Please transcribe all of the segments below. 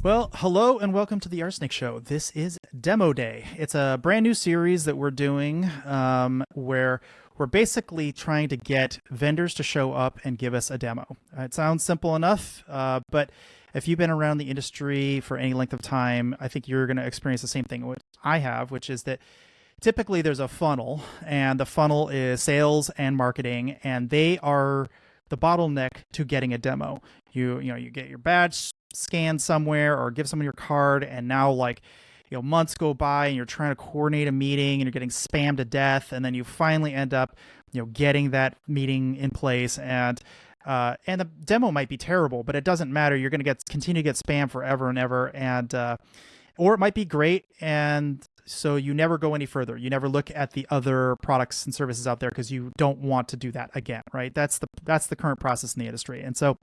Well, hello and welcome to the RSnake Show. This is Demo Day. It's a brand new series that we're doing where we're basically trying to get vendors to show up and give us a demo. It sounds simple enough, but if you've been around the industry for any length of time, I think you're going to experience the same thing which I have, which is that typically there's a funnel, and the funnel is sales and marketing, and they are the bottleneck to getting a demo. You get your badge scanned somewhere or give someone your card, and now months go by and you're trying to coordinate a meeting and you're getting spammed to death, and then you finally end up getting that meeting in place, and the demo might be terrible, but it doesn't matter. You're going to continue to get spammed forever and ever, and or it might be great, and so you never go any further. You never look at the other products and services out there because you don't want to do that again, right? That's the current process in the industry. And so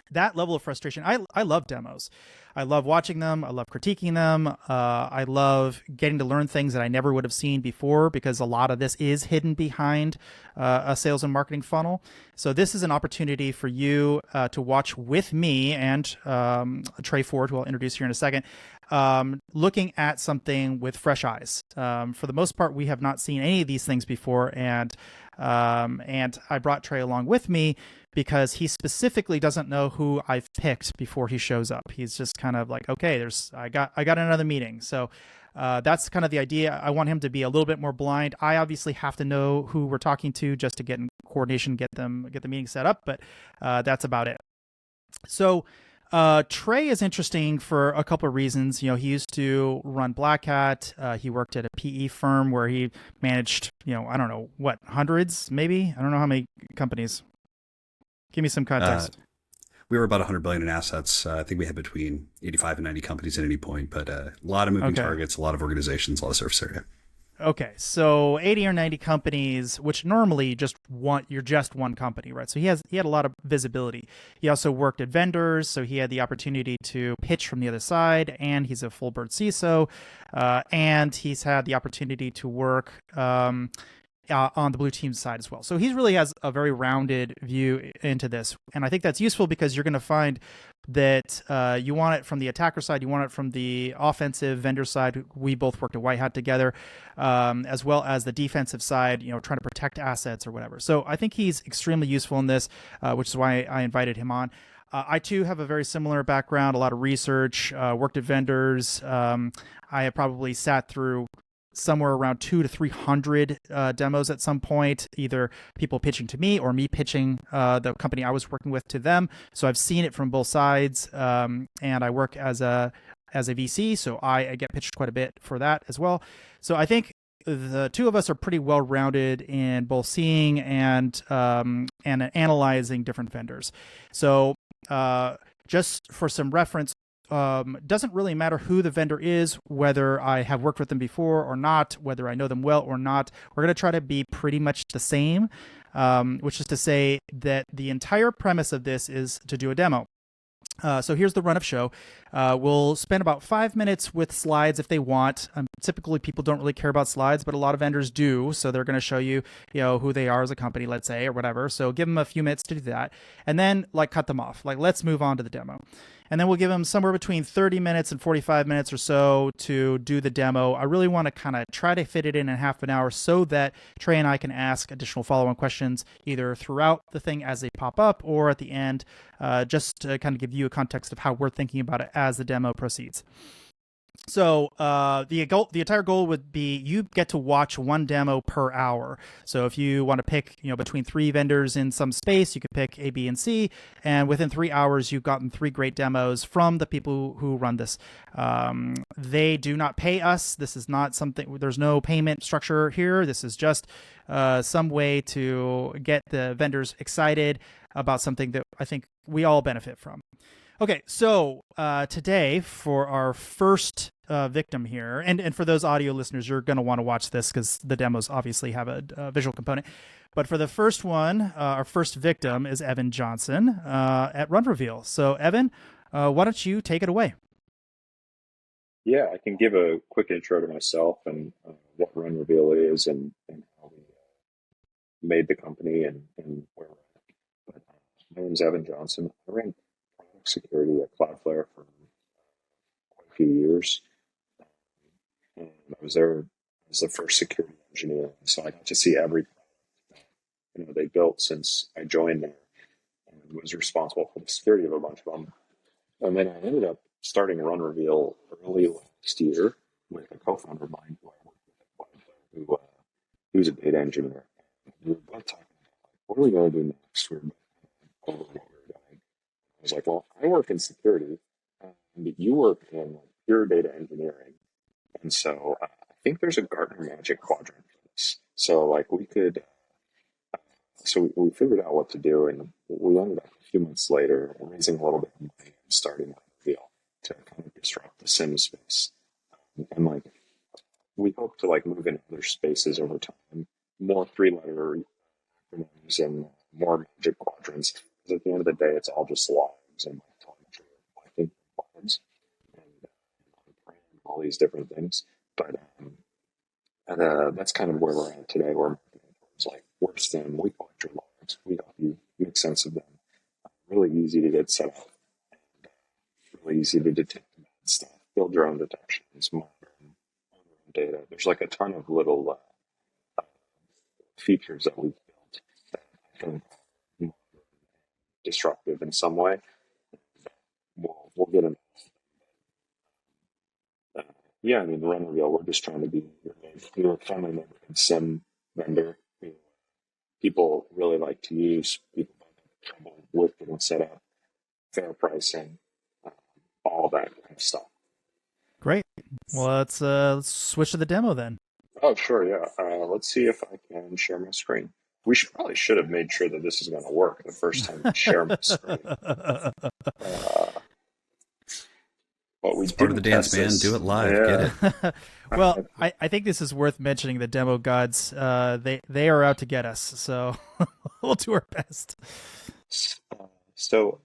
that level of frustration, I love demos. I love watching them. I love critiquing them. I love getting to learn things that I never would have seen before, because a lot of this is hidden behind a sales and marketing funnel. So this is an opportunity for you to watch with me and Trey Ford, who I'll introduce here in a second, looking at something with fresh eyes. For the most part, we have not seen any of these things before, and I brought Trey along with me because he specifically doesn't know who I've picked before he shows up. He's just kind of like, okay, I got another meeting. So that's kind of the idea. I want him to be a little bit more blind. I obviously have to know who we're talking to just to get in coordination, get the meeting set up, but that's about it. So Trey is interesting for a couple of reasons. He used to run Black Hat. He worked at a PE firm where he managed, I don't know what, hundreds, maybe. I don't know how many companies. Give me some context. We were about 100 billion in assets. I think we had between 85 and 90 companies at any point, but a lot of moving targets, a lot of organizations, a lot of surface area. Okay, so 80 or 90 companies, which normally you're just one company, right? So he had a lot of visibility. He also worked at vendors, so he had the opportunity to pitch from the other side, and he's a full bird CISO, and he's had the opportunity to work on the blue team side as well. So he really has a very rounded view into this. And I think that's useful because you're going to find that you want it from the attacker side, you want it from the offensive vendor side. We both worked at White Hat together, as well as the defensive side, trying to protect assets or whatever. So I think he's extremely useful in this, which is why I invited him on. I too have a very similar background, a lot of research, worked at vendors. I have probably sat through somewhere around 200 to 300 demos at some point, either people pitching to me or me pitching the company I was working with to them. So I've seen it from both sides, and I work as a VC, so I get pitched quite a bit for that as well. So I think the two of us are pretty well rounded in both seeing and analyzing different vendors. So just for some reference, doesn't really matter who the vendor is, whether I have worked with them before or not, whether I know them well or not. We're going to try to be pretty much the same, which is to say that the entire premise of this is to do a demo. So here's the run of show. We'll spend about 5 minutes with slides if they want. Typically, people don't really care about slides, but a lot of vendors do. So they're going to show you, who they are as a company, let's say, or whatever. So give them a few minutes to do that, and then cut them off. Let's move on to the demo. And then we'll give them somewhere between 30 minutes and 45 minutes or so to do the demo. I really want to kind of try to fit it in half an hour so that Trey and I can ask additional follow-on questions either throughout the thing as they pop up or at the end, just to kind of give you a context of how we're thinking about it as the demo proceeds. So the entire goal would be you get to watch one demo per hour. So if you want to pick, between 3 vendors in some space, you could pick A, B, and C. And within 3 hours, you've gotten 3 great demos from the people who run this. They do not pay us. This is not something, there's no payment structure here. This is just some way to get the vendors excited about something that I think we all benefit from. Okay, so today for our first victim here, and for those audio listeners, you're going to want to watch this because the demos obviously have a visual component. But for the first one, our first victim is Evan Johnson at RunReveal. So Evan, why don't you take it away? Yeah, I can give a quick intro to myself and what RunReveal is and how we made the company and where we're at. But my name is Evan Johnson. I ran product security at Cloudflare for a few years. And I was there as the first security engineer. So I got to see every they built since I joined there, and was responsible for the security of a bunch of them. And then I ended up starting RunReveal early last year with a co-founder of mine who I worked with, who's a data engineer. And we were both talking about, like, what are we going to do next? We were both over what we were doing. I was like, well, I work in security, but you work in pure data engineering. And so I think there's a Gartner Magic Quadrant for this. So like we could, so we figured out what to do, and we ended up a few months later raising a little bit of money and starting RunReveal to kind of disrupt the SIEM space. And like we hope to like move into other spaces over time, more three-letter acronyms and more magic quadrants. Because at the end of the day, it's all just logs and like telemetry and collecting logs and all these different things. But that's kind of where we're at today. We're it's like we're SIEM, we collect your logs, we help you make sense of them. Really easy to get set up, and really easy to detect bad stuff, build your own detections, monitor your own data. There's like a ton of little features that we've built that I think are disruptive in some way. We'll get into yeah, I mean, RunReveal, we're just trying to be your friendly neighborhood SIEM vendor. People really like to use, people have trouble with getting set up, fair pricing, all that kind of stuff. Great. Well, let's switch to the demo then. Oh, sure, yeah. Let's see if I can share my screen. We probably should have made sure that this is going to work the first time we share my screen. But we It's part of the dance, man. Do it live. Yeah. Get it. Well, I think this is worth mentioning. The demo gods, they are out to get us, so we'll do our best. So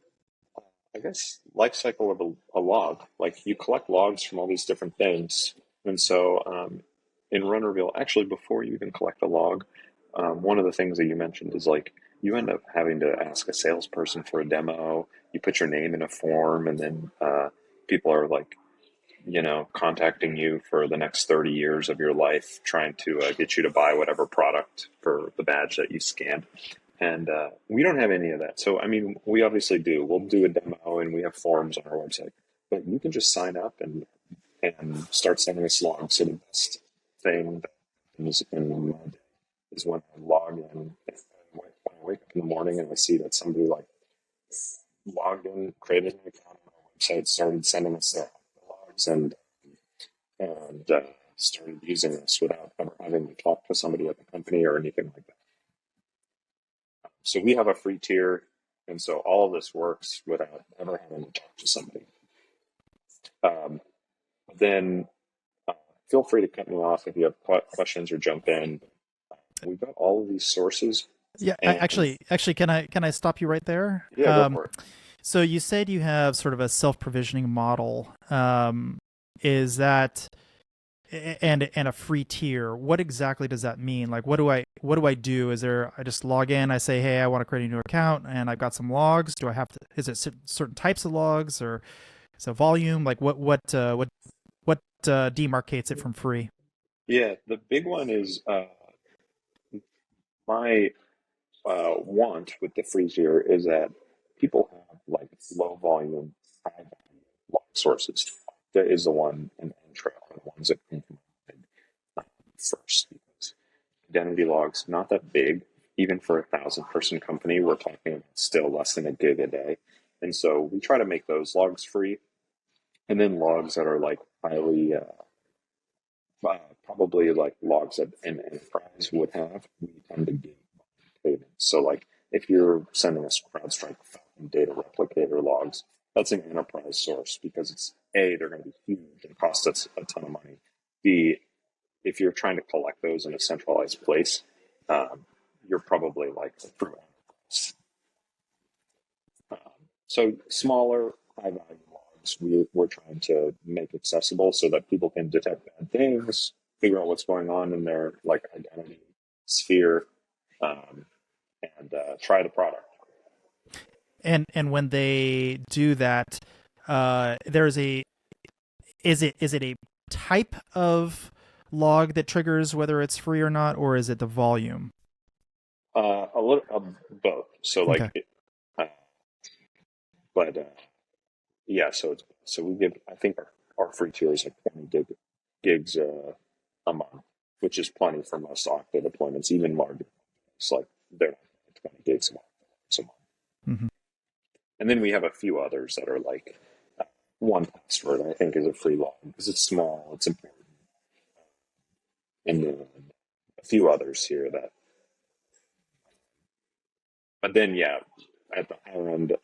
I guess life cycle of a log, like you collect logs from all these different things. And so in RunReveal, actually, before you even collect a log, one of the things that you mentioned is like you end up having to ask a salesperson for a demo. You put your name in a form, and then people are like, contacting you for the next 30 years of your life, trying to get you to buy whatever product for the badge that you scanned. And we don't have any of that. So, I mean, we obviously do. We'll do a demo, and we have forms on our website. But you can just sign up and start sending us logs. So the best thing that happens in my day is when I log in, when I wake up in the morning and I see that somebody like logged in, created an account on our website, started sending us their logs, and started using this without ever having to talk to somebody at the company or anything like that. So we have a free tier, and so all of this works without ever having to talk to somebody. Then feel free to cut me off if you have questions or jump in. We've got all of these sources. Yeah, actually, can I stop you right there? Yeah, go for it. So you said you have sort of a self-provisioning model. Is that and a free tier? What exactly does that mean? Like, what do I do? Is there, I just log in, I say, hey, I want to create a new account, and I've got some logs. Do I have to? Is it certain types of logs, or is it volume? Like, what demarcates it from free? Yeah, the big one is my want with the free tier is that people have like low volume, high value log sources. That is the one in Intro, the ones that come to mind first, because identity logs not that big. Even for a 1,000-person company, we're talking about still less than a gig a day, and so we try to make those logs free. And then logs that are like highly probably like logs that an enterprise would have, we tend to give payments. So like if you're sending us CrowdStrike data replicator logs, that's an enterprise source because it's A, they're going to be huge and cost us a ton of money. B, if you're trying to collect those in a centralized place, you're probably like through enterprise. So smaller, high value logs, we're trying to make accessible so that people can detect bad things, figure out what's going on in their like identity sphere, and try the product. And when they do that, there's a is it a type of log that triggers whether it's free or not, or is it the volume? A little of both. So like, Okay. but yeah. So we give. I think our free tier is like 20 gigs a month, which is plenty for most Okta deployments, even larger. It's like they're 20 gigs a month. Mm-hmm. And then we have a few others that are like 1Password, I think, is a free log because it's small, it's important. And then a few others here that, but then, yeah, at the higher end,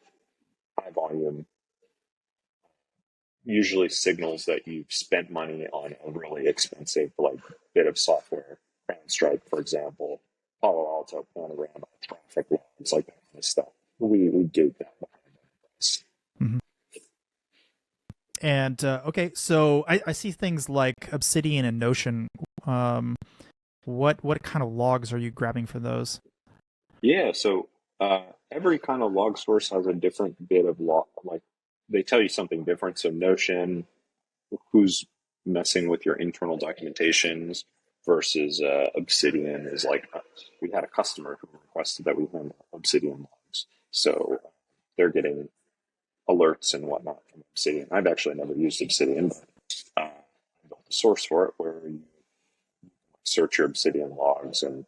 high volume usually signals that you've spent money on a really expensive, like, bit of software. CrowdStrike, for example, Palo Alto, Panorama, traffic logs, like that kind of stuff. We gate that behind us. Mm-hmm. And okay, so I see things like Obsidian and Notion. What kind of logs are you grabbing for those? Yeah, so every kind of log source has a different bit of log. Like they tell you something different. So Notion, who's messing with your internal documentations versus Obsidian is like we had a customer who requested that we handle Obsidian logs. So they're getting alerts and whatnot from Obsidian. I've actually never used Obsidian, but I built a source for it where you search your Obsidian logs and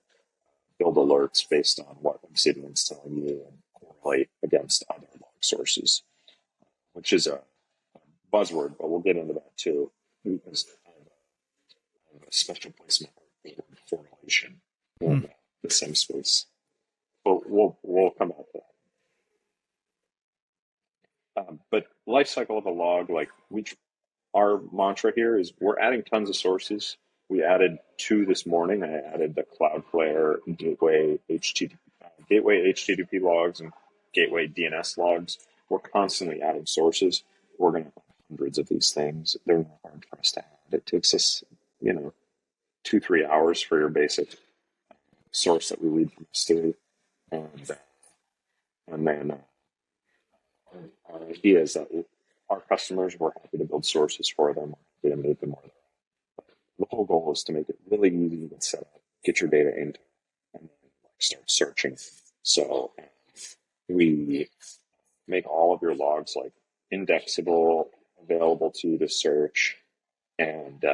build alerts based on what Obsidian's telling you and correlate against other log sources, which is a buzzword, but we'll get into that too because I have a special placement for correlation in the SIEM space. But we'll come back to that. But lifecycle of a log, like our mantra here is we're adding tons of sources. We added 2 this morning. I added the Cloudflare Gateway HTTP logs and Gateway DNS logs. We're constantly adding sources. We're going to have hundreds of these things. They're not hard for us to add. It takes us, 2-3 hours for your basic source that we read from S3. And then our idea is that our customers, we're happy to build sources for them. We're happy to make them more. The whole goal is to make it really easy to set up, get your data into, and then start searching. So we make all of your logs like indexable, available to you to search, and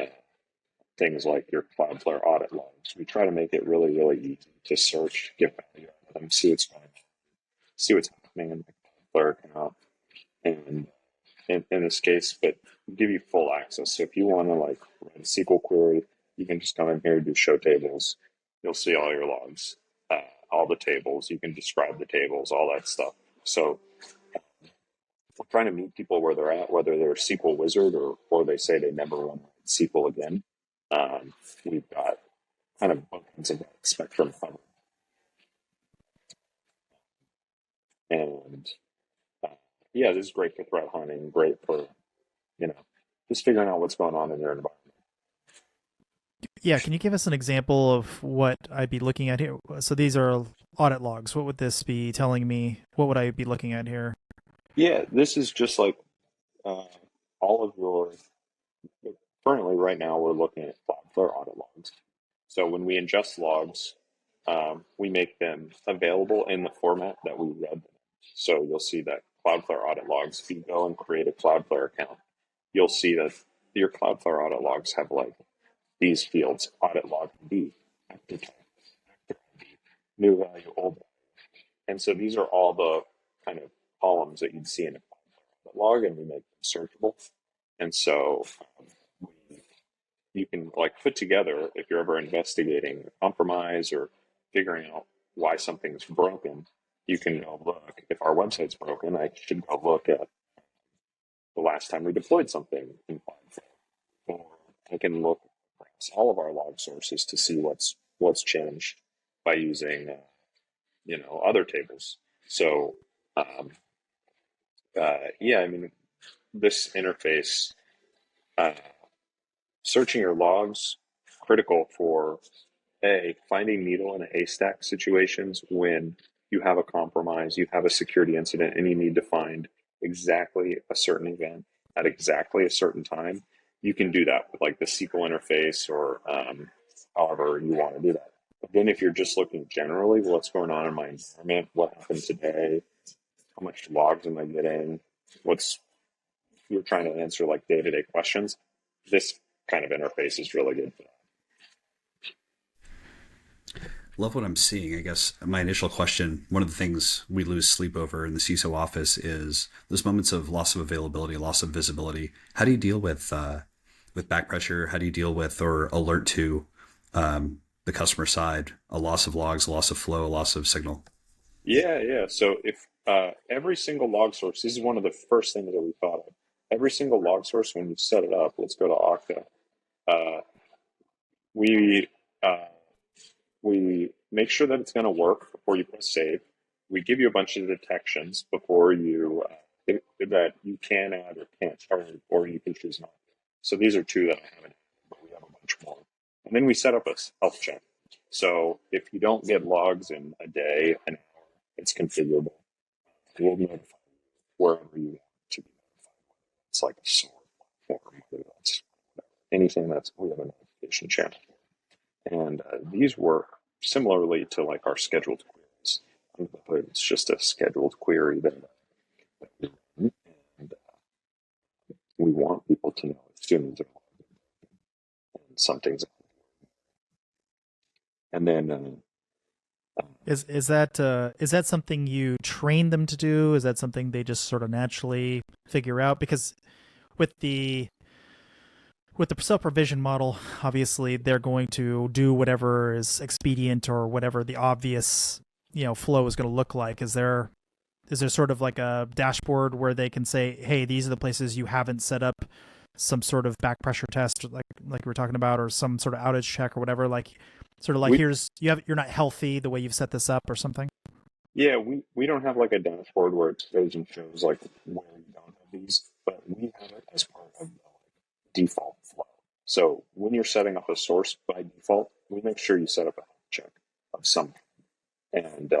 things like your Cloudflare audit logs. We try to make it really, really easy to search, get value out of them, see what's going on, see what's happening in the Cloudflare account, and in this case, but give you full access. So if you want to like run a SQL query, you can just come in here, do show tables. You'll see all your logs, all the tables. You can describe the tables, all that stuff. So we're trying to meet people where they're at, whether they're a SQL wizard or they say they never want to write SQL again. We've got kind of both ends of that spectrum covered. And yeah, this is great for threat hunting, great for, just figuring out what's going on in your environment. Yeah, can you give us an example of what I'd be looking at here? So these are audit logs. What would this be telling me? What would I be looking at here? Yeah, this is just like all of your, currently right now we're looking at Cloudflare audit logs. So when we ingest logs, we make them available in the format that we read them. So you'll see that Cloudflare audit logs, if you go and create a Cloudflare account, you'll see that your Cloudflare audit logs have like these fields: audit log ID, active type, active ID, new value, old value. And so these are all the kind of columns that you'd see in a Cloudflare audit log, and we make them searchable. And so you can like put together, if you're ever investigating a compromise or figuring out why something's broken, you can go look. If our website's broken, I should go look at the last time we deployed something in Cloudflare. Or I can look across all of our log sources to see what's changed by using other tables. So this interface, searching your logs, critical for finding needle in a haystack situations when you have a compromise, you have a security incident, and you need to find exactly a certain event at exactly a certain time. you can do that with like the SQL interface or however you want to do that. But then if you're just looking generally, what's going on in my environment, what happened today, how much logs am I getting, you're trying to answer like day-to-day questions, this kind of interface is really good for that. Love what I'm seeing. I guess my initial question, one of the things we lose sleep over in the CISO office is those moments of loss of availability, loss of visibility. How do you deal with back pressure? How do you deal with or alert to the customer side, a loss of logs, a loss of flow, a loss of signal? Yeah. So if every single log source, this is one of the first things that we thought of. Every single log source, when you set it up, let's go to OCTA. We make sure that it's going to work before you press save. We give you a bunch of detections before you that you can add or can't, or you can choose not. So these are 2 that I haven't, but we have a bunch more. And then we set up a health check. So if you don't get logs in a day, an hour, it's configurable. We'll notify you wherever you want to be notified. It's like a SOAR platform, whether that's anything we have a notification channel. And these work similarly to like our scheduled queries. It's just a scheduled query that we run, and we want people to know as soon as they're logged in and something's. And then is that something you train them to do? Is that something they just sort of naturally figure out? Because with the self-provision model, obviously they're going to do whatever is expedient or whatever the obvious, flow is going to look like. Is there sort of like a dashboard where they can say, hey, these are the places you haven't set up some sort of back pressure test, like we were talking about, or some sort of outage check or whatever, like sort of like you're not healthy the way you've set this up or something? Yeah, we don't have like a dashboard where it goes and shows like where you don't have these, but we have it as part of the default flow. So when you're setting up a source by default, we make sure you set up a health check of some kind. And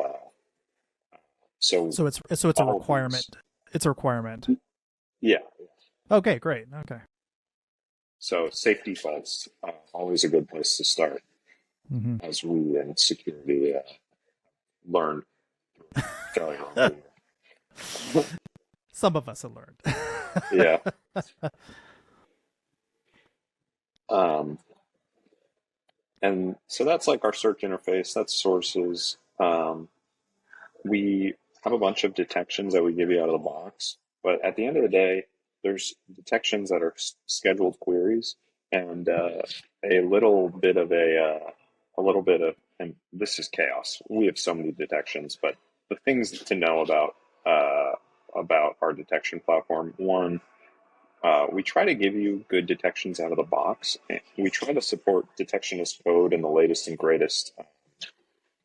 so it's a requirement. It's a requirement. Yeah. Okay, great. Okay. So safe defaults always a good place to start, as we in security learn failure. Some of us have learned. Yeah. And so that's like our search interface. That's sources. We have a bunch of detections that we give you out of the box, but at the end of the day, there's detections that are scheduled queries and a little bit of, and this is chaos. We have so many detections, but the things to know about our detection platform. One, we try to give you good detections out of the box. We try to support detection as code in the latest and greatest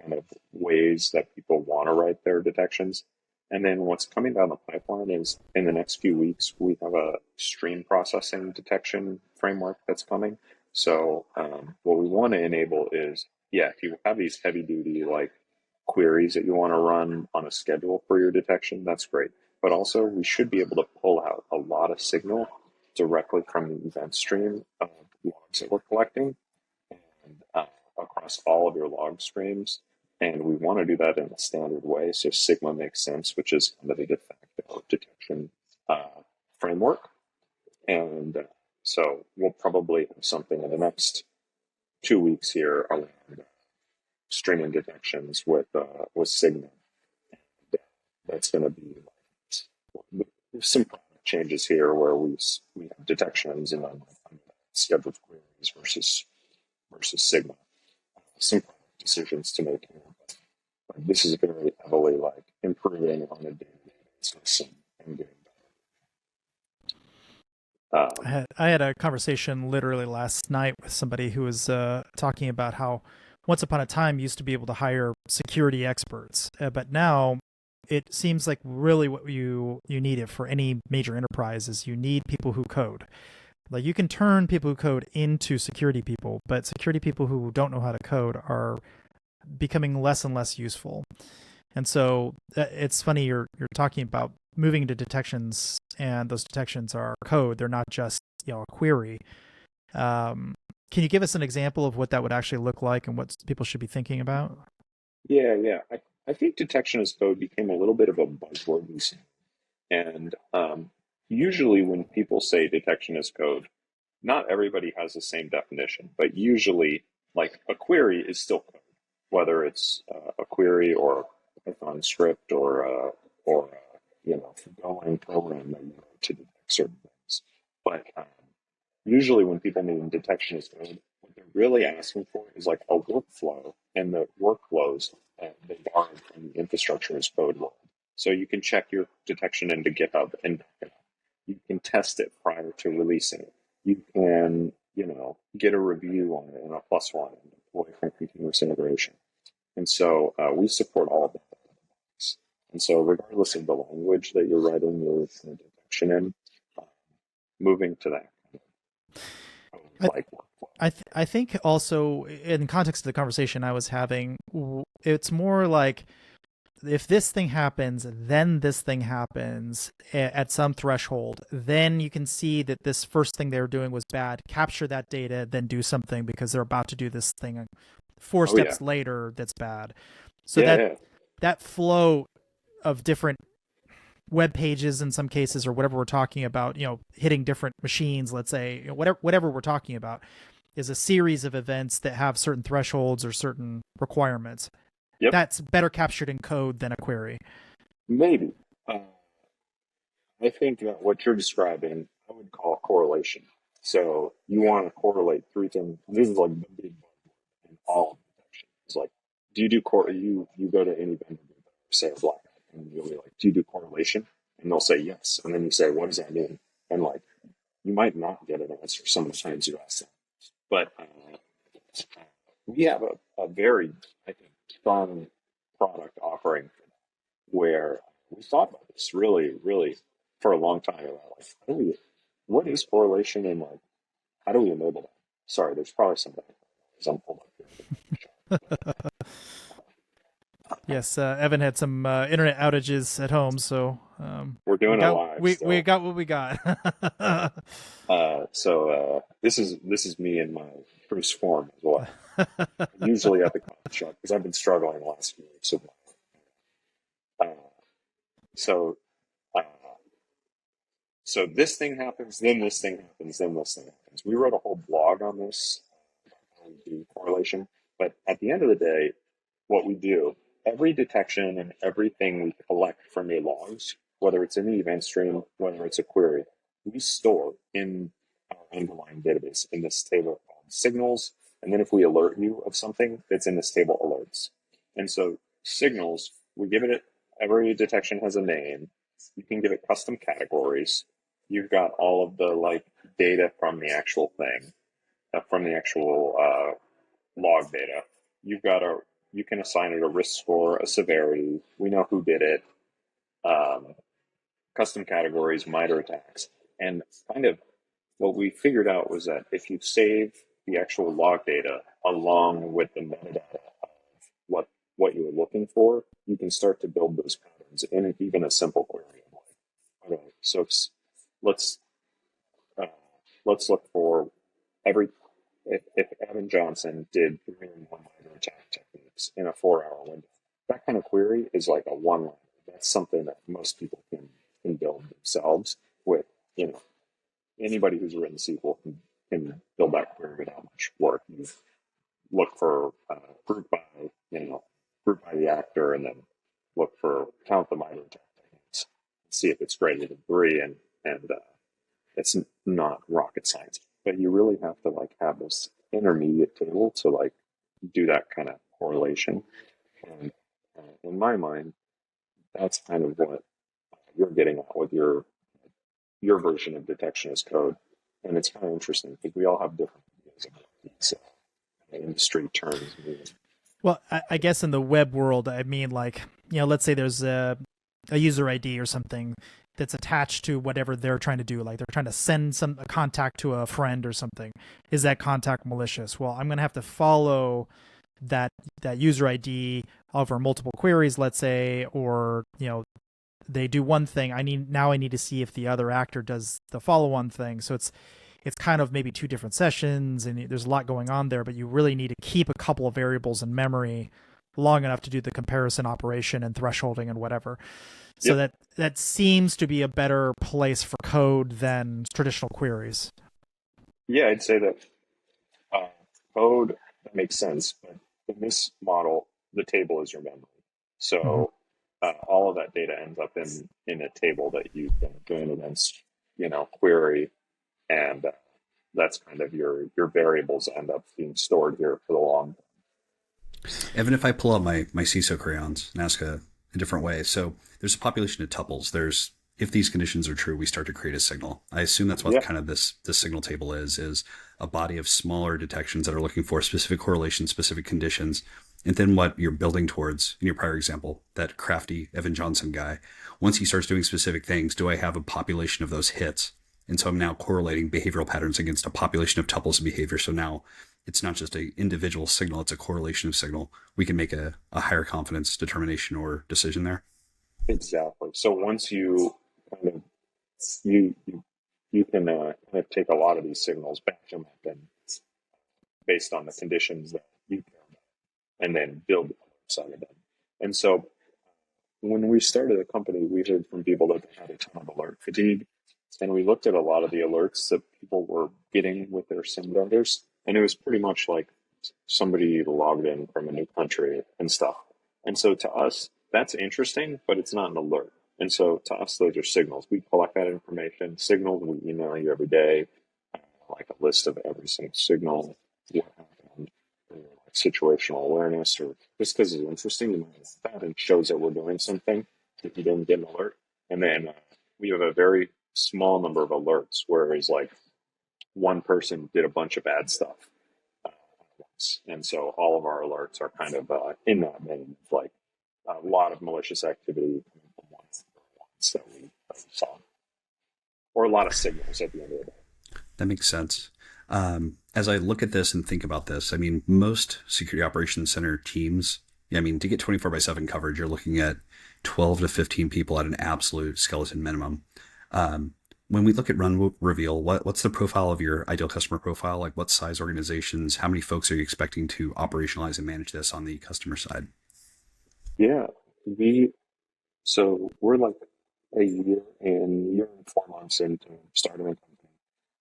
kind of ways that people want to write their detections. And then what's coming down the pipeline is in the next few weeks, we have a stream processing detection framework that's coming. So what we want to enable is, if you have these heavy duty like queries that you want to run on a schedule for your detection, that's great. But also we should be able to pull out a lot of signal directly from the event stream of logs that we're collecting and across all of your log streams. And we want to do that in a standard way. So Sigma makes sense, which is kind of the de facto detection framework. And so we'll probably have something in the next 2 weeks here around streaming detections with Sigma. And that's going to be some product changes here where we have detections and scheduled queries versus Sigma. Some decisions to make here. But this is very heavily like improving on a day-to-day basis and getting better. I had a conversation literally last night with somebody who was talking about how once upon a time you used to be able to hire security experts, but now it seems like really what you need it for any major enterprise is you need people who code. Like you can turn people who code into security people, but security people who don't know how to code are becoming less and less useful. And so it's funny you're talking about moving into detections, and those detections are code. They're not just, a query. Can you give us an example of what that would actually look like and what people should be thinking about? Yeah. I think detection as code became a little bit of a buzzword recently. And usually when people say detection as code, not everybody has the same definition, but usually like a query is still code, whether it's a query or a Python script or Golang program that you wrote to detect certain things. But usually when people mean detection as code, what they're really asking for is like a workflow, and the workflows they borrowed from the infrastructure as code world. So you can check your detection into GitHub and back it up. You can test it prior to releasing it. You can, get a review on it in a plus one and deploy from continuous integration. And so we support all of that. And so regardless of the language that you're writing your detection in, moving to that like workflow. I think also in context of the conversation I was having, it's more like if this thing happens, then this thing happens at some threshold, then you can see that this first thing they were doing was bad. Capture that data, then do something because they're about to do this thing 4 steps later that's bad. So that flow of different web pages in some cases, or whatever we're talking about, hitting different machines, let's say, whatever we're talking about, is a series of events that have certain thresholds or certain requirements. Yep. That's better captured in code than a query. Maybe. I think that what you're describing, I would call correlation. So you want to correlate 3 things. This is like the big one in all of detection. It's like, do you do you go to any vendor, say a Black Hat, and you'll be like, do you do correlation? And they'll say yes. And then you say, what does that mean? And like, you might not get an answer some of the times you ask them. But we have a very, I think, strong product offering where we thought about this really, really for a long time about like, what is correlation, and like, how do we enable that? Sorry, there's probably some I'm pulled up here. Yes, Evan had some internet outages at home, so we're doing it live. We got what we got. So this is me in my truest form as well. Usually at the coffee shop because I've been struggling the last few weeks. So this thing happens, then this thing happens, then this thing happens. We wrote a whole blog on this, how we do correlation. But at the end of the day, what we do, every detection and everything we collect from your logs, whether it's in the event stream, whether it's a query, we store in our underlying database in this table called signals. And then if we alert you of something, it's in this table alerts. And so signals, we give it, every detection has a name. You can give it custom categories. You've got all of the like data from the actual thing, from the actual log data. You can assign it a risk score, a severity. We know who did it. Custom categories, MITRE attacks. And kind of what we figured out was that if you save the actual log data along with the metadata of what you were looking for, you can start to build those patterns in even a simple query. Okay, so let's look for if Evan Johnson did 3 and 1 MITRE attack techniques in a 4-hour window. That kind of query is like a one-liner. That's something that most people can build themselves with, anybody who's written SQL can build that query without much work. You look for group by the actor, and then count the MITRE attack techniques, see if it's greater than 3, and it's not rocket science. But you really have to like have this intermediate table to like do that kind of correlation. And in my mind, that's kind of what you're getting at with your version of detection as code. And it's kind of interesting because we all have different ideas about these industry terms. Well, I guess in the web world, I mean, like, let's say there's a user ID or something that's attached to whatever they're trying to do. Like they're trying to send a contact to a friend or something. Is that contact malicious? Well, I'm going to have to follow that user ID over multiple queries, let's say, or, they do one thing. I need to see if the other actor does the follow-on thing. So it's kind of maybe two different sessions, and there's a lot going on there. But you really need to keep a couple of variables in memory long enough to do the comparison operation and thresholding and whatever. So Yep. that seems to be a better place for code than traditional queries. Yeah, I'd say that uh, code that makes sense, but in this model, the table is your memory. Mm-hmm. So all of that data ends up in a table that you can join against, query, and that's kind of your variables end up being stored here for the long. Evan, if I pull out my CISO crayons and ask a different way, so there's a population of tuples. There's if these conditions are true, we start to create a signal. I assume that's what Yeah, kind of this signal table is a body of smaller detections that are looking for specific correlations, specific conditions, and then what you're building towards in your prior example, that crafty Evan Johnson guy. Once he starts doing specific things, do I have a population of those hits? And so I'm now correlating behavioral patterns against a population of tuples of behavior. So now it's not just an individual signal, it's a correlation of signal. We can make a higher confidence determination or decision there. exactly. So once you kind of you can kind of take a lot of these signals, batch them up, and based on the conditions that you care about, and then build alerts out of them. And so when we started the company, we heard from people that they had a ton of alert fatigue. And we looked at a lot of the alerts that people were getting with their SIM vendors. And it was pretty much like somebody logged in from a new country and stuff. And so to us, that's interesting, but it's not an alert. And so to us, those are signals. We collect that information, signals, we email you every day, like a list of every single signal, what happened, or like situational awareness, or just because it's interesting, you might want that and shows that we're doing something if you didn't get an alert. And then we have a very small number of alerts, whereas like one person did a bunch of bad stuff once. And so all of our alerts are kind of in that vein, like a lot of malicious activity from once that we saw, or a lot of signals at the end of the day. That makes sense. As I look at this and think about this, I mean, most security operations center teams, I mean, to get 24/7 coverage, you're looking at 12 to 15 people at an absolute skeleton minimum. When we look at RunReveal, what's the profile of your ideal customer profile? Like what size organizations, how many folks are you expecting to operationalize and manage this on the customer side? Yeah, we're like a year and 4 months into starting a company,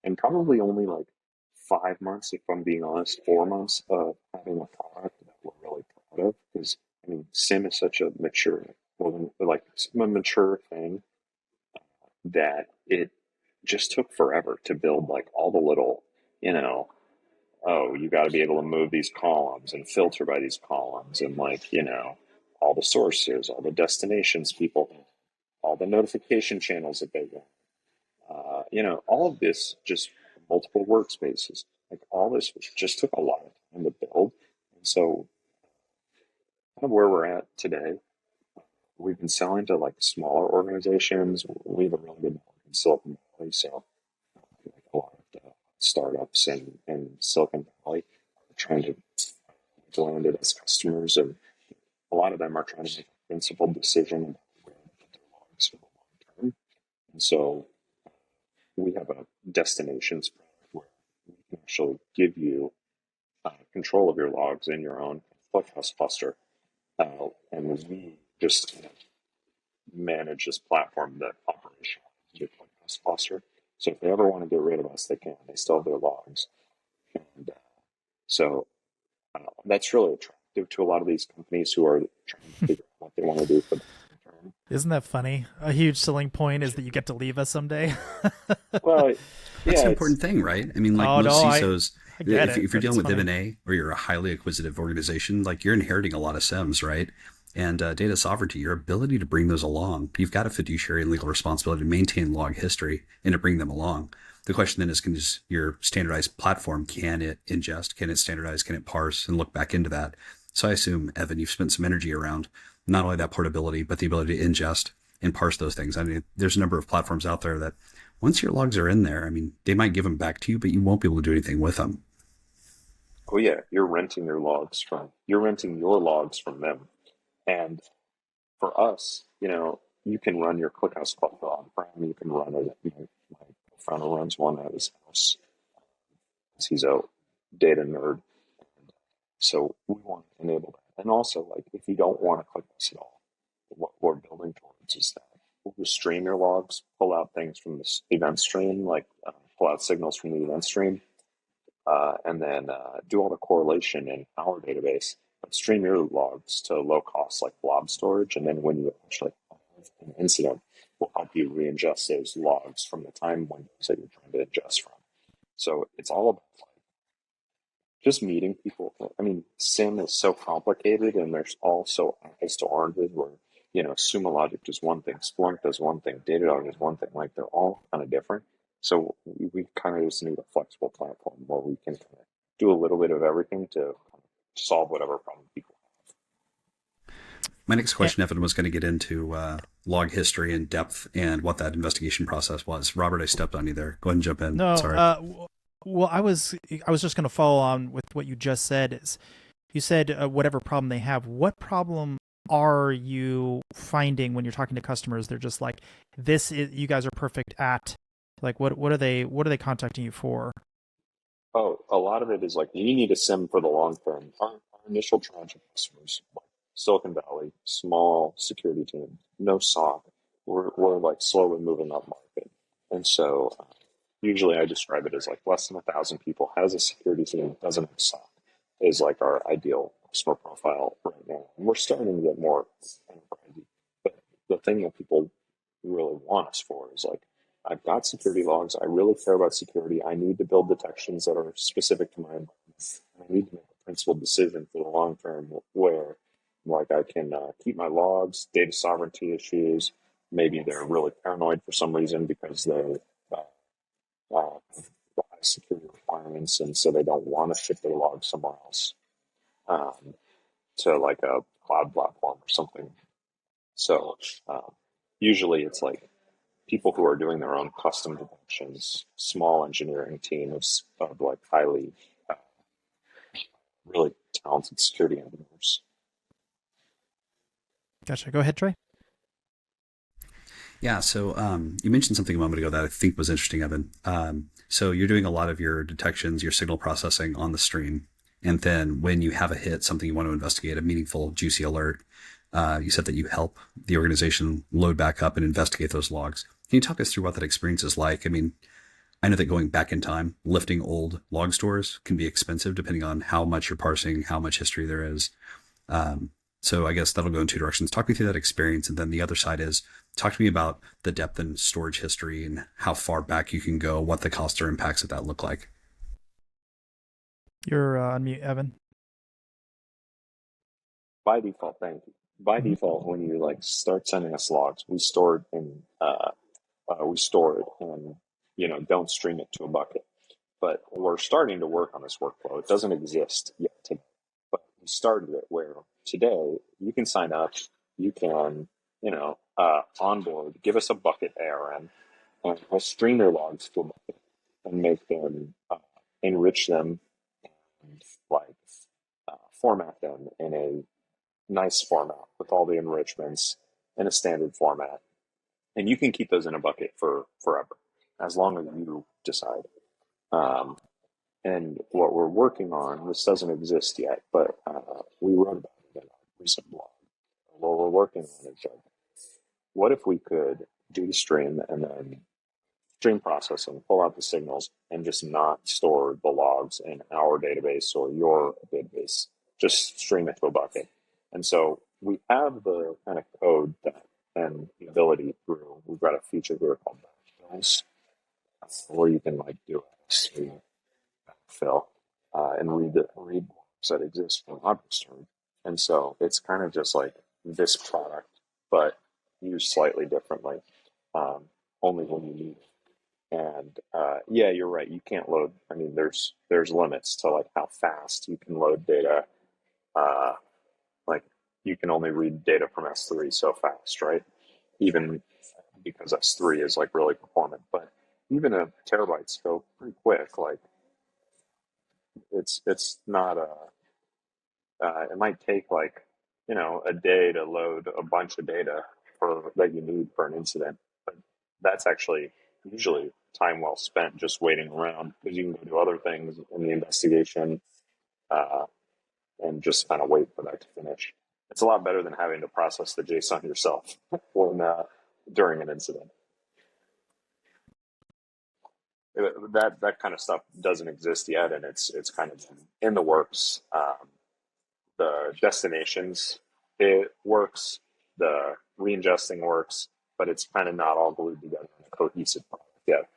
and probably only like 5 months, if I'm being honest, 4 months of having a product that we're really proud of. Because I mean, SIM is such a mature thing that it just took forever to build like all the little, you know, oh, you got to be able to move these columns and filter by these columns, and like, all the sources, all the destinations people, all the notification channels that they want, all of this, just multiple workspaces, like all this just took a lot of time to build. And so kind of where we're at today, we've been selling to like smaller organizations. We have a really good network in Silicon Valley, so like a lot of the startups in Silicon Valley are trying to land it as customers, and a lot of them are trying to make a principled decision about where to put their logs for the long term. And so we have a destinations product where we can actually give you control of your logs in your own ClickHouse cluster, and we just manage this platform that operationalizes your ClickHouse cluster. So if they ever want to get rid of us, they can. They still have their logs, and so that's really attractive to a lot of these companies who are trying to figure out what they want to do for the long term. Isn't that funny? A huge selling point is that you get to leave us someday. Well, That's yeah, an important thing, right? I mean, like Oh most no, CISOs, I get it. if you're But it's dealing with funny. M&A or you're a highly acquisitive organization, like you're inheriting a lot of SIMs, right? And data sovereignty, your ability to bring those along, you've got a fiduciary and legal responsibility to maintain log history and to bring them along. The question then is, can your standardized platform, can it ingest, can it standardize, can it parse and look back into that? So I assume, Evan, you've spent some energy around not only that portability, but the ability to ingest and parse those things. I mean, there's a number of platforms out there that once your logs are in there, I mean, they might give them back to you, but you won't be able to do anything with them. oh yeah, you're renting your logs from them. And for us, you can run your ClickHouse Cluster on-prem. You can run it. My co-founder runs one at his house. He's a data nerd. So we want to enable that. And also, like, if you don't want to click this at all, what we're building towards is that we'll just stream your logs, pull out things from this event stream, like pull out signals from the event stream, and then do all the correlation in our database, but stream your logs to low cost, like blob storage. And then when you actually have an incident, we'll help you re-ingest those logs from the time windows that you're trying to ingest from. So it's all about just meeting people. I mean, SIM is so complicated, and there's also apples to oranges where, Sumo Logic does one thing, Splunk does one thing, Datadog does one thing. Like, they're all kind of different. So we kind of just need a flexible platform where we can kind of do a little bit of everything to kind of solve whatever problem people have. My next question, Evan, was going to get into log history and depth and what that investigation process was. Robert, I stepped on you there. Go ahead and jump in. No, Sorry. well, I was just going to follow on with what you just said. Is you said whatever problem they have. What problem are you finding when you're talking to customers? They're just like, this is, you guys are perfect at. Like, what are they contacting you for? Oh, a lot of it is like, you need a SIM for the long term. Our initial tranche of customers, like Silicon Valley, small security team, no SOC. We're like slowly moving up market, and so. Usually I describe it as like less than 1,000 people, has a security team, doesn't have SOC, is like our ideal customer profile right now. And we're starting to get more enterprisey. But the thing that people really want us for is like, I've got security logs. I really care about security. I need to build detections that are specific to my environment. I need to make a principled decision for the long term where like I can keep my logs, data sovereignty issues. Maybe they're really paranoid for some reason because they high security requirements, and so they don't want to ship their logs somewhere else to like a cloud platform or something. So usually it's like people who are doing their own custom detections, small engineering teams of like highly, really talented security engineers. Gotcha. Go ahead, Trey. Yeah, so you mentioned something a moment ago that I think was interesting, Evan. So you're doing a lot of your detections, your signal processing on the stream. And then when you have a hit, something you want to investigate, a meaningful, juicy alert, you said that you help the organization load back up and investigate those logs. Can you talk us through what that experience is like? I mean, I know that going back in time, lifting old log stores can be expensive depending on how much you're parsing, how much history there is. So I guess that'll go in two directions. Talk me through that experience. And then the other side is talk to me about the depth and storage history and how far back you can go, what the costs or impacts of that look like. You're on mute, Evan. By default, thank you. By default, when you like start sending us logs, we store it in, don't stream it to a bucket. But we're starting to work on this workflow. It doesn't exist yet today, but we started it where today you can sign up, you can, onboard, give us a bucket ARN, and we'll stream your logs to a bucket and make them, enrich them, and like format them in a nice format with all the enrichments in a standard format. And you can keep those in a bucket for forever, as long as you decide. And what we're working on, this doesn't exist yet, but we wrote about it in a recent blog. What we're working on is what if we could do the stream and then stream processing, pull out the signals, and just not store the logs in our database or your database, just stream it to a bucket. And so we have the kind of code that and the ability through, we've got a feature here called backfills, where you can like do a backfill and read blocks that exist from object store. And so it's kind of just like this product, but used slightly differently, only when you need it. And yeah, you're right. You can't load. I mean, there's limits to like how fast you can load data. Like you can only read data from S3 so fast, right? Even because S3 is like really performant, but even a terabytes go pretty quick. Like it's not it might take like, a day to load a bunch of data that you need for an incident. But that's actually usually time well spent just waiting around, because you can go do other things in the investigation, uh, and just kind of wait for that to finish. It's a lot better than having to process the JSON yourself when during an incident. That kind of stuff doesn't exist yet, and it's kind of in the works. The destinations, it works. The re-ingesting works, but it's kind of not all glued together in a cohesive product yet.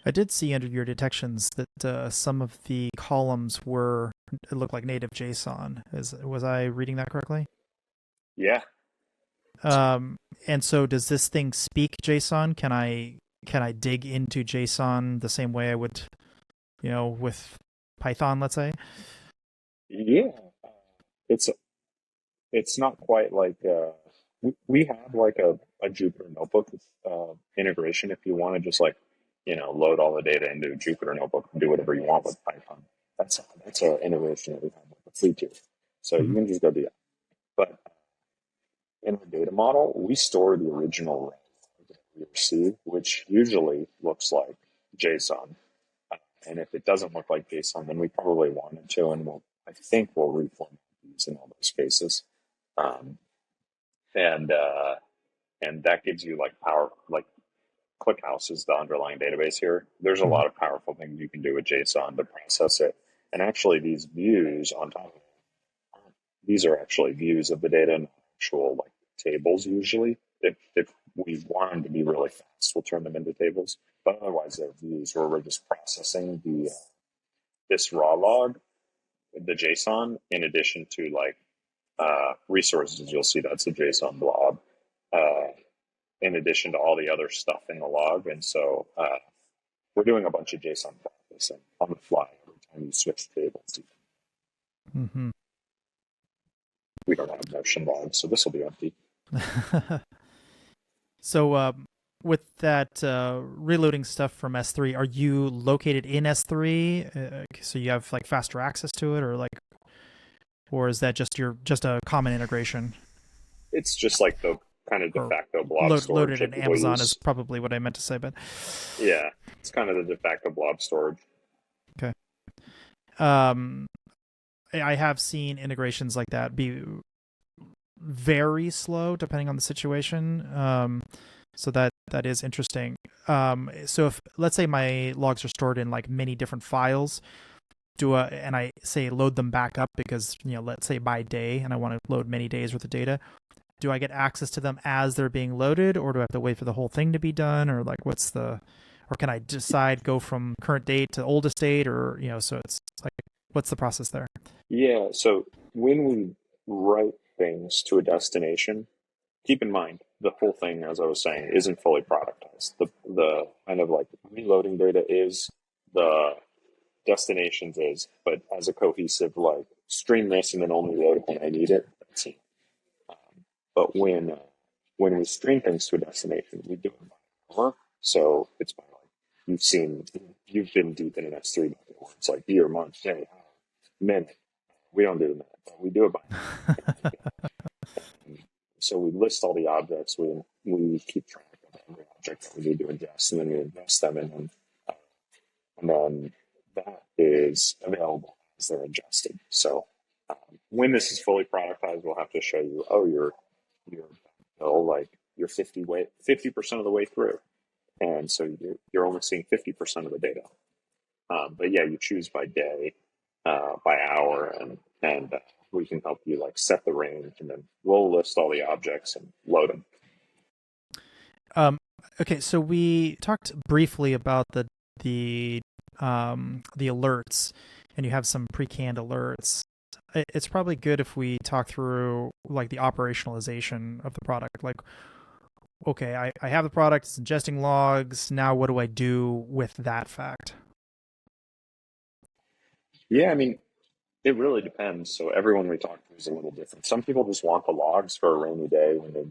I did see under your detections that some of the columns it looked like native JSON. Was I reading that correctly? Yeah. And so does this thing speak JSON? Can I dig into JSON the same way I would, with Python, let's say? Yeah. It's not quite like we have like a Jupyter Notebook integration if you want to just load all the data into a Jupyter Notebook and do whatever you want with Python. That's an integration that we have with the free tier. So you can just go do that. But in the data model, we store the original array that we receive, which usually looks like JSON. And if it doesn't look like JSON, then we probably want it to, and I think we'll reformat these in all those cases. And that gives you power, ClickHouse is the underlying database here. There's a lot of powerful things you can do with JSON to process it. And actually these views on top of it, these are actually views of the data and actual tables usually. If we want them to be really fast, we'll turn them into tables. But otherwise they're views where we're just processing this raw log, the JSON, in addition to resources. You'll see that's a JSON blob. In addition to all the other stuff in the log. And so we're doing a bunch of JSON processing on the fly every time you switch tables. Mm-hmm. We don't have Notion logs, so this will be empty. So with that reloading stuff from S3, are you located in S3? So you have faster access to it, or is that just a common integration? It's just the kind of de facto blob storage. Loaded in Amazon is probably what I meant to say, but yeah, it's kind of the de facto blob storage. Okay. I have seen integrations like that be very slow depending on the situation. So that is interesting. So if, let's say, my logs are stored in many different files, and I say load them back up because, let's say by day, and I want to load many days worth of data, do I get access to them as they're being loaded, or do I have to wait for the whole thing to be done, or or can I decide go from current date to oldest date, or so it's what's the process there? Yeah, so when we write things to a destination, keep in mind the whole thing, as I was saying, isn't fully productized. The kind of reloading data is, the destinations is, but as a cohesive stream this and then only load it when I need it. That's it. But when we stream things to a destination, we do it by hour. So it's by you've been deep in an S3 before. It's year, month, day, hour, minute. We don't do that, but we do it by So we list all the objects. We keep track of every object that we need to ingest, and then we ingest them, and then that is available as they're ingested. So when this is fully productized, we'll have to show you, you're 50% of the way through, and so you're only seeing 50% of the data. But yeah, you choose by day, by hour, and we can help you set the range, and then we'll list all the objects and load them. Okay, so we talked briefly about the alerts, and you have some pre-canned alerts. It's probably good if we talk through the operationalization of the product. Okay, I have the product, it's ingesting logs. Now what do I do with that fact? Yeah, I mean, it really depends. So everyone we talk to is a little different. Some people just want the logs for a rainy day when they have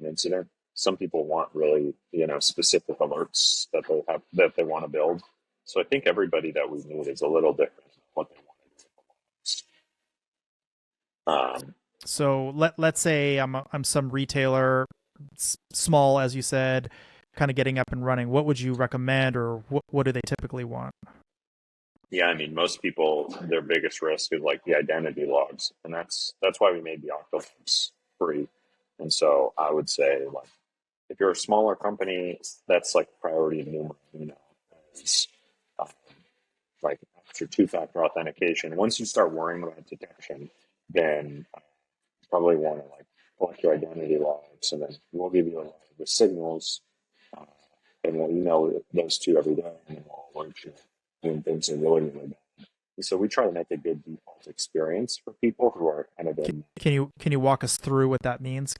an incident. Some people want really, specific alerts that they want to build. So I think everybody that we meet is a little different in what they want to do. So let's say I'm some retailer, small as you said, kind of getting up and running. What would you recommend, or what do they typically want? Yeah, I mean, most people, their biggest risk is like the identity logs, and that's why we made the OCTA logs free. And so I would say, like, if you're a smaller company, that's like priority numero uno. Is, uh, like after two-factor authentication. Once you start worrying about detection, then you probably want to like collect your identity logs, and then we'll give you the signals, uh, and we'll email those two every day, and then we'll alert you when things are really, really bad. And so we try to make a good default experience for people who are kind of in. Can you walk us through what that means?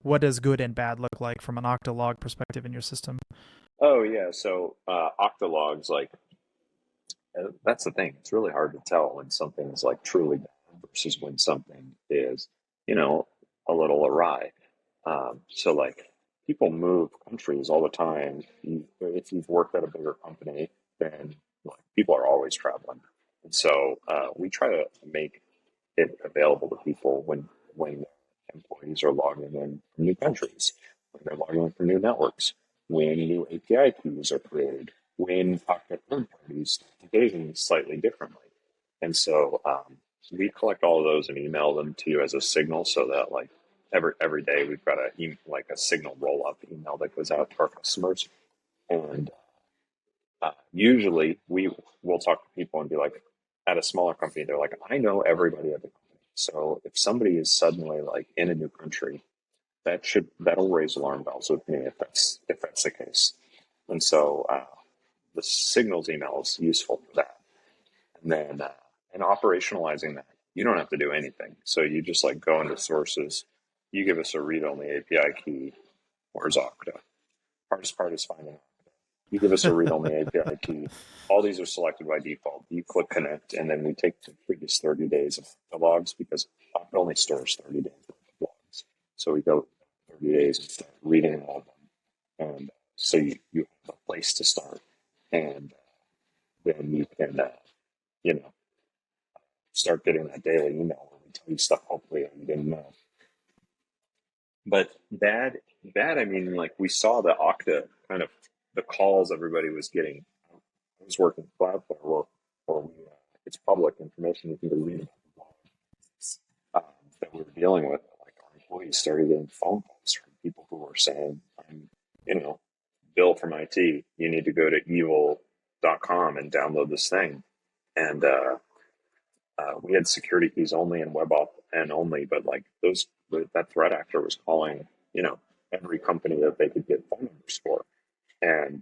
What does good and bad look like from an Octalog perspective in your system? Oh yeah, so Okta logs, like that's the thing. It's really hard to tell when something's like truly bad versus when something is, you know, a little awry. So like people move countries all the time. If you've worked at a bigger company, then like people are always traveling, and so we try to make it available to people when employees are logging in from new countries, when they're logging in from new networks, when new API keys are created, when Okta third parties engaging slightly differently. And so we collect all of those and email them to you as a signal, so that like every day we've got like a signal roll up email that goes out to our customers. And usually we will talk to people and be like, at a smaller company, they're like, I know everybody at the company. So if somebody is suddenly like in a new country, that'll raise alarm bells with me if that's the case. And so the signals email is useful for that. And then and operationalizing that, you don't have to do anything. So you just like go into sources, you give us a read-only API key. Where's Okta? Hardest part is finding Okta. You give us a read-only API key. All these are selected by default. You click connect, and then we take the previous 30 days of the logs, because Okta only stores 30 days of logs. So we go 30 days and start reading all of them. And so you have a place to start. And then you can, you know, start getting that daily email where we tell you stuff hopefully that you didn't know. But bad, I mean, like we saw the Okta kind of the calls everybody was getting. I was working at Cloudflare, or we, it's public information. You can go read about the blogs that we were dealing with. Like our employees started getting phone calls from people who were saying, "I'm, you know, Bill from IT. You need to go to evil.com and download this thing." And we had security keys only and web app and only, but like that threat actor was calling, you know, every company that they could get phone numbers for, and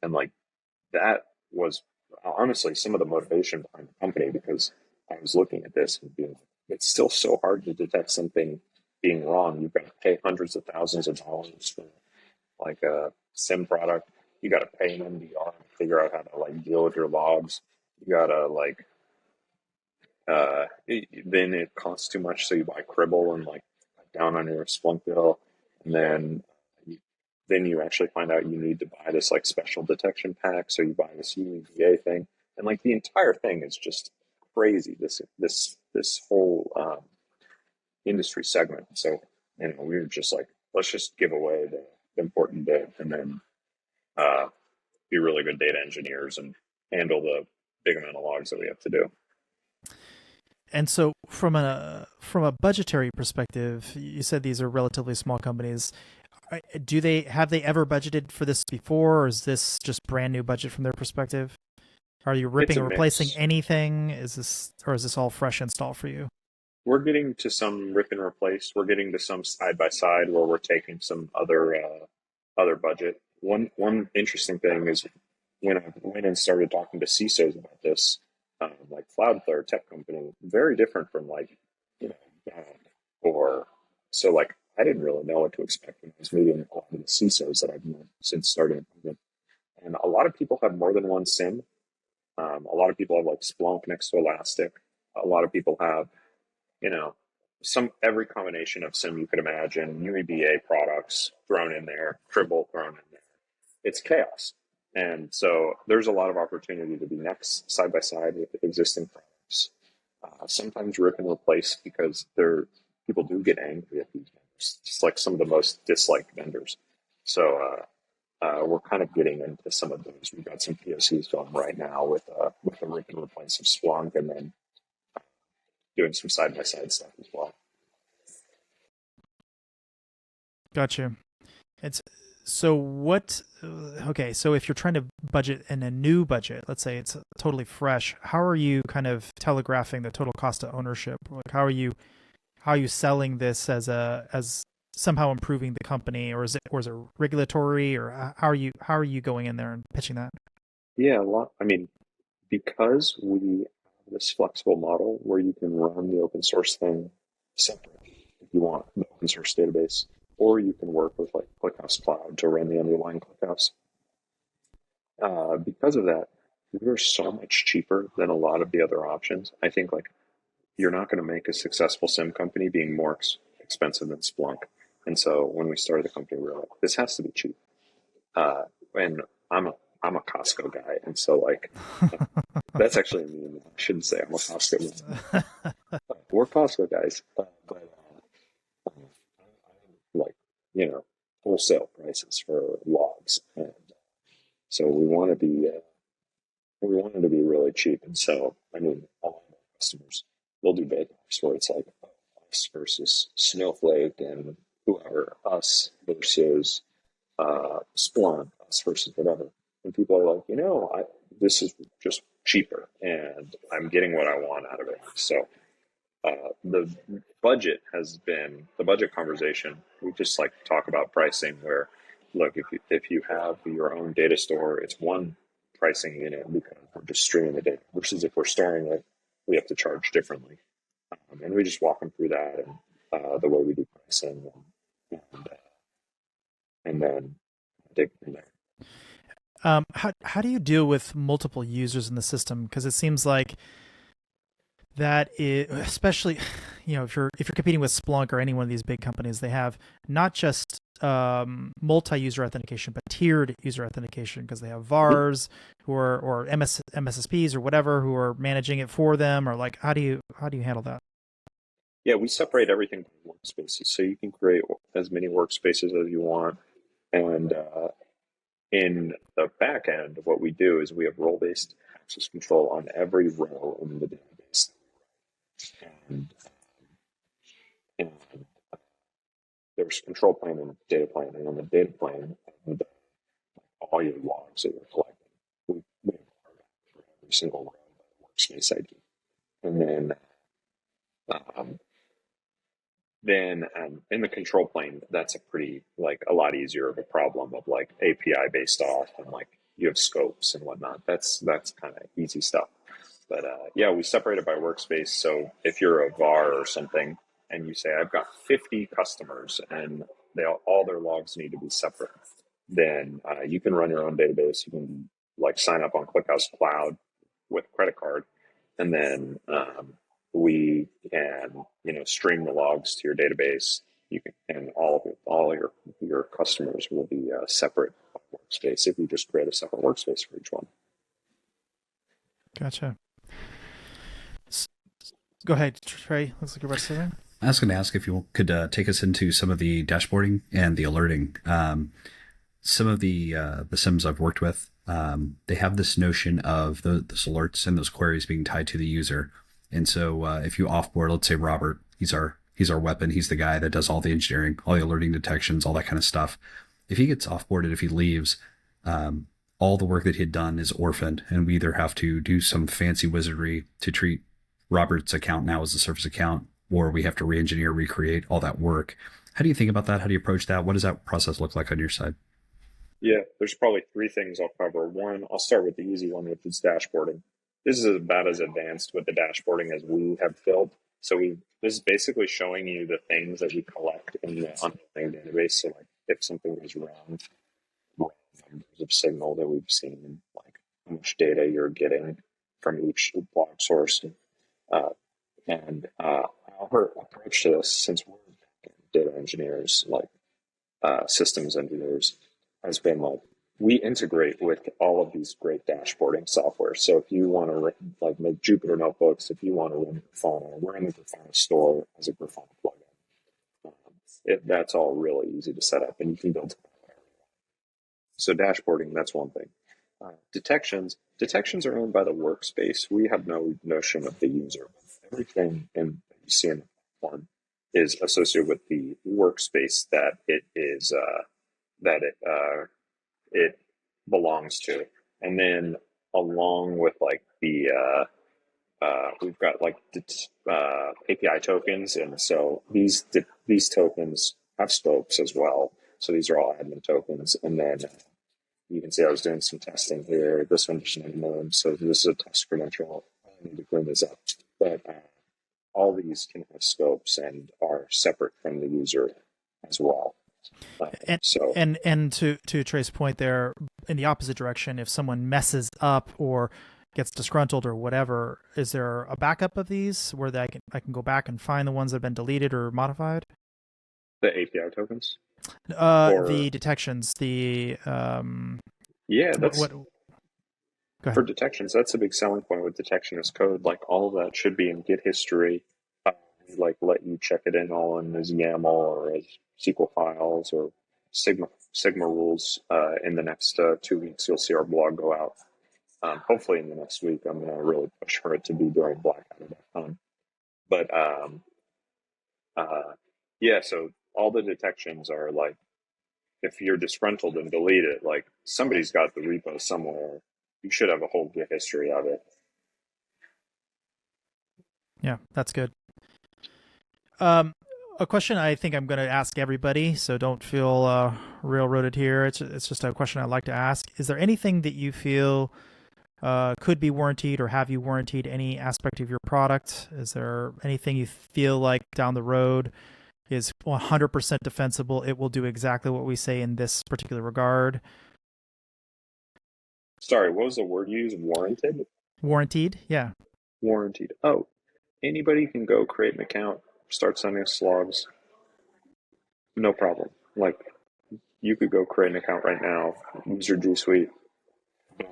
like that was honestly some of the motivation behind the company, because I was looking at this and being, it's still so hard to detect something being wrong. You've got to pay hundreds of thousands of dollars for like a SIM product. You got to pay an MDR to figure out how to like deal with your logs. You got to like then it costs too much, so you buy Cribble and like cut down on your Splunk bill, and then you actually find out you need to buy this like special detection pack, so you buy this UEBA thing, and like the entire thing is just crazy. This whole industry segment. So we were just like, let's just give away the important bit, and then be really good data engineers and handle the big amount of logs that we have to do. And so from a budgetary perspective, you said these are relatively small companies. Have they ever budgeted for this before, or is this just brand new budget from their perspective? Are you ripping or replacing anything? Is this all fresh install for you? We're getting to some rip and replace. We're getting to some side by side where we're taking some other budget. One interesting thing is when I went and started talking to CISOs about this, like Cloudflare, tech company, very different from like or so like I didn't really know what to expect when I was meeting a lot of the CISOs that I've met since starting. And a lot of people have more than one SIM. A lot of people have like Splunk next to Elastic. A lot of people have, every combination of SIM you could imagine, UEBA products thrown in there, Tribble thrown in there. It's chaos. And so there's a lot of opportunity to be next side by side with existing products. sometimes rip and replace because people do get angry at these vendors, just like some of the most disliked vendors. So we're kind of getting into some of those. We've got some POCs going right now with a rip and replace of Splunk, and then doing some side by side stuff as well. Gotcha. It's so what? Okay, so if you're trying to budget in a new budget, let's say it's totally fresh, how are you kind of telegraphing the total cost of ownership? Like, how are you selling this as somehow improving the company, or is it regulatory, or how are you going in there and pitching that? Yeah, a lot. I mean, because we have this flexible model where you can run the open source thing separate if you want the open source database, or you can work with like ClickHouse Cloud to run the underlying ClickHouse. Because of that, we're so much cheaper than a lot of the other options. I think like you're not going to make a successful SIM company being more expensive than Splunk. And so when we started the company, we were like, this has to be cheap. And I'm a Costco guy, and so like that's actually a meme. I shouldn't say I'm a Costco guy. We're Costco guys, but like wholesale prices for logs, and so we wanted to be really cheap. And so I mean, all of our customers will do bake-offs where it's like us versus Snowflake and whoever, us versus Splunk, us versus whatever. And people are like, this is just cheaper, and I'm getting what I want out of it. So the the budget conversation. We just like talk about pricing. Where, look, if you have your own data store, it's one pricing unit because we're just streaming the data. Versus if we're storing it, we have to charge differently. And we just walk them through that and the way we do pricing, and then dig from there. How do you deal with multiple users in the system? Because it seems like that is, especially, if you're competing with Splunk or any one of these big companies, they have not just multi-user authentication, but tiered user authentication, because they have VARs who are, or MSSPs or whatever, who are managing it for them. Or like, how do you handle that? Yeah, we separate everything by workspaces, so you can create as many workspaces as you want. And in the back end, what we do is we have role-based access control on every row in the database. And there's control plane and data plane. And on the data plane, all your logs that you're collecting, we have for every single row by workspace ID. And then in the control plane, that's a lot easier of a problem of like API based off, and like you have scopes and whatnot. That's kind of easy stuff. But yeah, we separate it by workspace. So if you're a VAR or something and you say, I've got 50 customers and all their logs need to be separate, then you can run your own database. You can like sign up on ClickHouse Cloud with a credit card, and then we can stream the logs to your database. You can, and all your customers will be separate workspace if you just create a separate workspace for each one. Gotcha. Go ahead, Trey. Let's look at something. I was going to ask if you could take us into some of the dashboarding and the alerting. Some of the SIMs I've worked with, they have this notion of those alerts and those queries being tied to the user. And so if you offboard, let's say Robert, he's our weapon. He's the guy that does all the engineering, all the alerting detections, all that kind of stuff. If he gets offboarded, if he leaves, all the work that he'd done is orphaned, and we either have to do some fancy wizardry to treat Robert's account now as a service account, or we have to re-engineer, recreate all that work. How do you think about that? How do you approach that? What does that process look like on your side? Yeah, there's probably three things I'll cover. One, I'll start with the easy one, which is dashboarding. This is about as advanced with the dashboarding as we have built. So this is basically showing you the things that we collect in the underlying database. So like if something goes wrong, numbers of signal that we've seen, like how much data you're getting from each log source. And our approach to this, since we're data engineers, like systems engineers, has been like, we integrate with all of these great dashboarding software. So if you want to like make Jupyter notebooks, if you want to run Grafana, we're in the Grafana store as a Grafana plugin. That's all really easy to set up, and you can build. So dashboarding, that's one thing. Detections are owned by the workspace. We have no notion of the user. Everything that you see in the platform is associated with the workspace that it belongs to. And then along with like we've got like API tokens, and so these tokens have scopes as well. So these are all admin tokens, and then you can see I was doing some testing here. This one just named name, so this is a test credential. I need to clean this up, but all these can have scopes and are separate from the user as well. And to Trey's point there, in the opposite direction, if someone messes up or gets disgruntled or whatever, is there a backup of these where I can go back and find the ones that have been deleted or modified? The API tokens? The detections, that's for detections. That's a big selling point with detection as code. Like all of that should be in Git history. Like let you check it in all in as YAML or as SQL files or Sigma rules. In the next 2 weeks, you'll see our blog go out. Hopefully in the next week, I'm going to really push for it to be during blackout.com. But so all the detections are like, if you're disgruntled and delete it, like somebody's got the repo somewhere. You should have a whole Git history of it. Yeah, that's good. A question I think I'm going to ask everybody, so don't feel railroaded here. It's just a question I'd like to ask. Is there anything that you feel could be warranted, or have you warranted any aspect of your product? Is there anything you feel like down the road is 100% defensible? It will do exactly what we say in this particular regard. Sorry, what was the word you used? Warranted? Warranted, yeah. Warranted. Oh, anybody can go create an account, start sending us logs. No problem. Like, you could go create an account right now, use your G Suite,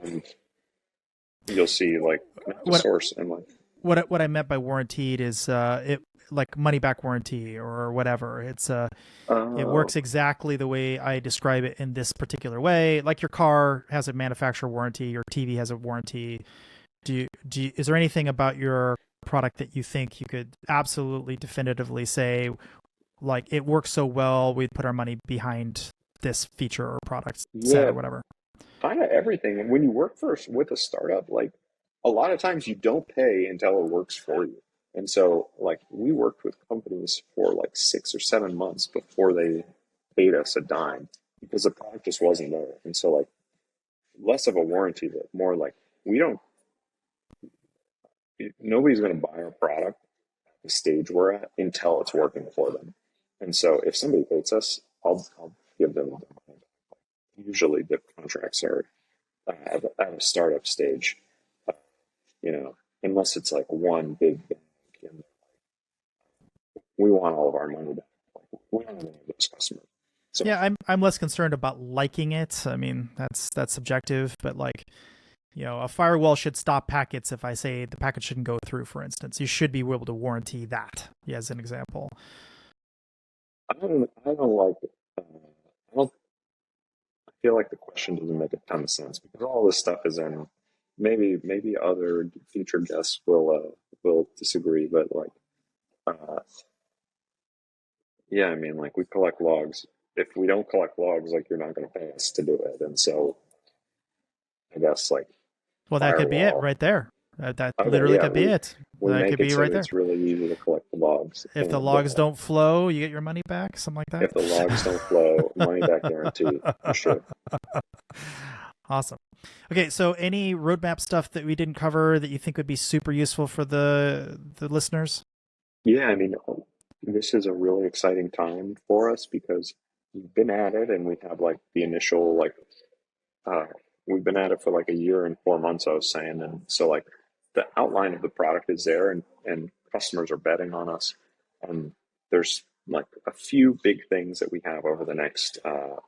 and you'll see like the source and like. What I meant by warranted is it like money back warranty or whatever. It's it works exactly the way I describe it in this particular way. Like your car has a manufacturer warranty, your TV has a warranty. Is there anything about your product that you think you could absolutely definitively say, like, it works so well, we'd put our money behind this feature or product set or whatever? Kind of everything. And when you work with a startup, like a lot of times you don't pay until it works for you. And so like we worked with companies for like 6 or 7 months before they paid us a dime because the product just wasn't there. And so like less of a warranty, but more like nobody's going to buy our product at the stage we're at until it's working for them. And so if somebody hates us, I'll give them the money. Usually the contracts are at a startup stage, unless it's like one big bank. And we want all of our money back. We don't have any of those customers. So, yeah, I'm less concerned about liking it. I mean, that's subjective, but like, a firewall should stop packets if I say the packet shouldn't go through, for instance. You should be able to warranty that, as an example. I don't like it. I feel like the question doesn't make a ton of sense because all this stuff is in. Maybe other future guests will disagree, but like, I mean, like we collect logs. If we don't collect logs, like you're not going to pay us to do it, and so I guess like. Well, that could be it right there. That literally could be it. That could be right there. It's really easy to collect the logs. If the logs don't flow, you get your money back, something like that. If the logs don't flow, money back guarantee for sure. Awesome. Okay, so any roadmap stuff that we didn't cover that you think would be super useful for the listeners? Yeah, I mean, this is a really exciting time for us because we've been at it and we have like the initial like we've been at it for like a year and 4 months, I was saying. And so like the outline of the product is there and customers are betting on us. And there's like a few big things that we have over the next,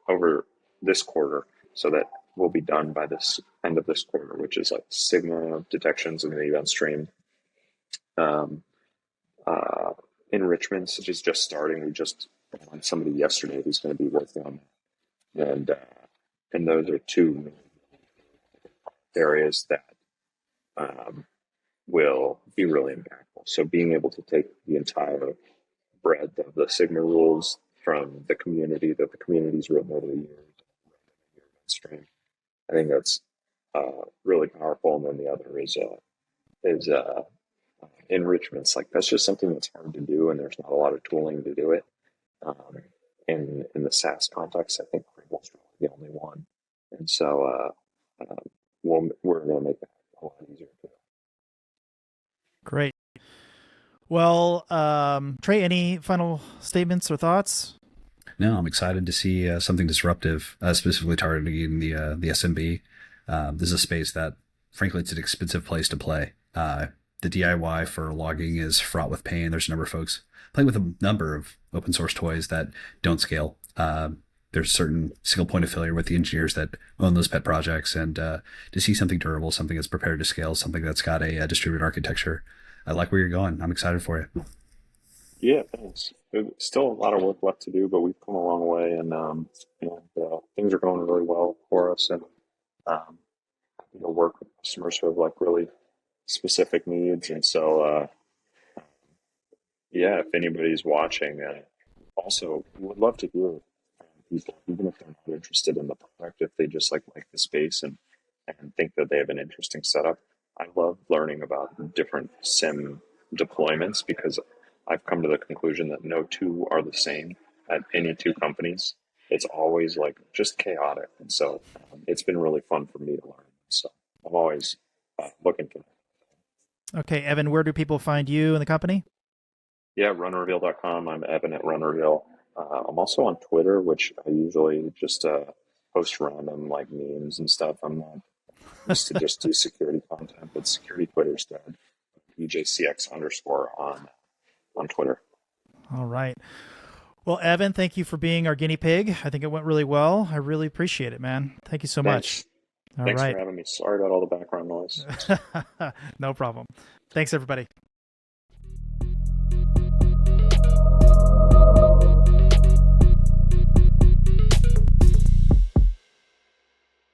over this quarter so that will be done by this end of this quarter, which is like Sigma detections in the event stream. Enrichments, which is just starting. We just had somebody yesterday who's going to be working on that. And those are two areas that will be really impactful. So being able to take the entire breadth of the Sigma rules from the community that the community's written over the years, stream, I think that's really powerful. And then the other is enrichments. Like that's just something that's hard to do, and there's not a lot of tooling to do it. In the SaaS context, I think RunReveal's really the only one, and so we're going to make that a lot easier too. Great. Well, Trey, any final statements or thoughts? No, I'm excited to see something disruptive, specifically targeting the SMB. This is a space that, frankly, it's an expensive place to play. The DIY for logging is fraught with pain. There's a number of folks playing with a number of open source toys that don't scale. There's certain single point of failure with the engineers that own those pet projects. And to see something durable, something that's prepared to scale, something that's got a distributed architecture, I like where you're going. I'm excited for you. Yeah, thanks. There's still a lot of work left to do, but we've come a long way, and things are going really well for us. And work with customers who have like really specific needs. And so, if anybody's watching, also would love to hear from people, even if they're not interested in the product, if they just like the space and think that they have an interesting setup. I love learning about different SIEM deployments because I've come to the conclusion that no two are the same at any two companies. It's always like just chaotic. And so it's been really fun for me to learn. So I'm always looking for that. Okay, Evan, where do people find you and the company? Yeah, runreveal.com. I'm Evan at RunReveal. I'm also on Twitter, which I usually just post random like memes and stuff. I'm not used to just do security content, but security Twitter's dead. EJCX _ on Twitter. All right. Well, Evan, thank you for being our guinea pig. I think it went really well. I really appreciate it, man. Thank you so much. Thanks for having me. Sorry about all the background noise. No problem. Thanks, everybody.